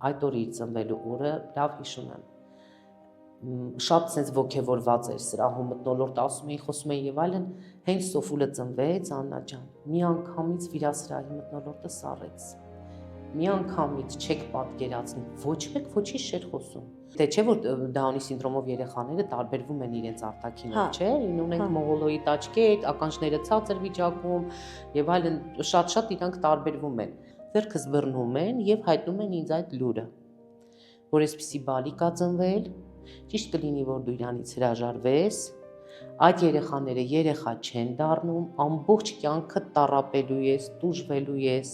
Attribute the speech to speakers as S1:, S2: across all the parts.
S1: այդ օրի ծնվելու օրը լավ հիշում եմ։ Շատ sense ոգևորված էր սրահում մթնոլորտ ասում էին, խոսում էին եւ այլն, հենց Սոֆուլը ծնվեց, Աննա ջան, մի անգամից վիրասրահի մթնոլորտը սառեց։ Մի անգամից չեք պատկերացնի, ոչ մեկ ոչինչ չէր խոսում։ Դե չէ որ Դաունի սինդրոմով երեխաները տարբերվում են իրենց արտաքինով, չէ՞, ունենք մողոլոիդ աչքեր, ականջները ցածր վիճակում եւ այլն, շատ իրանք տարբերվում են։ Ձեռքս բռնում են եւ հայտնում են ինձ այդ լուրը, որ այսպիսի բալիկ ա ծնվել, ճիշտ կլինի որ դու իրանից հրաժարվես, այդ երեխաները երեխա չեն դառնում, ամբողջ կյանքը տառապելու ես, տուժվելու ես,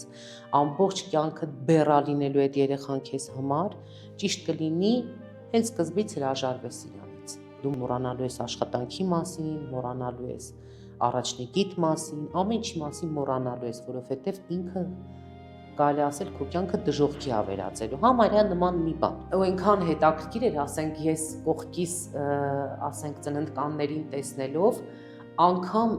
S1: ամբողջ կյանքը բեռա լինելու այդ երեխան քեզ համար, ճիշտ կլինի հենց սկզբից հրաժարվես իրանից։ Դու մոռանալու ես աշխատանքի մասին, մոռանալու ես առաջնեկիդ մասին, ամեն ինչի մասին մոռանալու ես, որովհետև ինքը կարելի ասել քո կյանքը դժոխքի ա վերածելու, համարյա նման մի բան։ Ու այնքան հետաքրքիր էր, ասենք ես կողքիս, ասենք ծննդկաններին տեսնելով, անգամ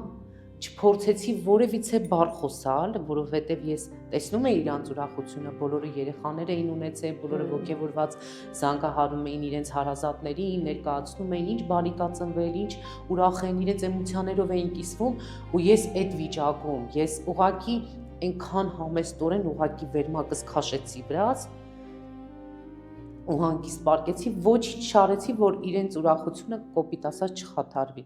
S1: չփորձեցի որևիցե բառ խոսալ, որովհետև ես տեսնում էի իրանց ուրախությունը, բոլորը երեխաներ էին ունեցել, բոլորը ոգևորված զանգահարում էին իրենց հարազատներին, ներկայացնում էին ինչ բալիկ ա ծնվել, ինչ ուրախ են, իրենց էմոցիաներով էին կիսվում, ու ես այդ վիճակում, ես ուղղակի այնքան համեստորեն ուղղակի վերմակս քաշեցի վրաս ու հանգիստ պարկեցի, ոչինչ չարեցի, որ իրենց ուրախությունը կոպիտ ասած չխաթարվի։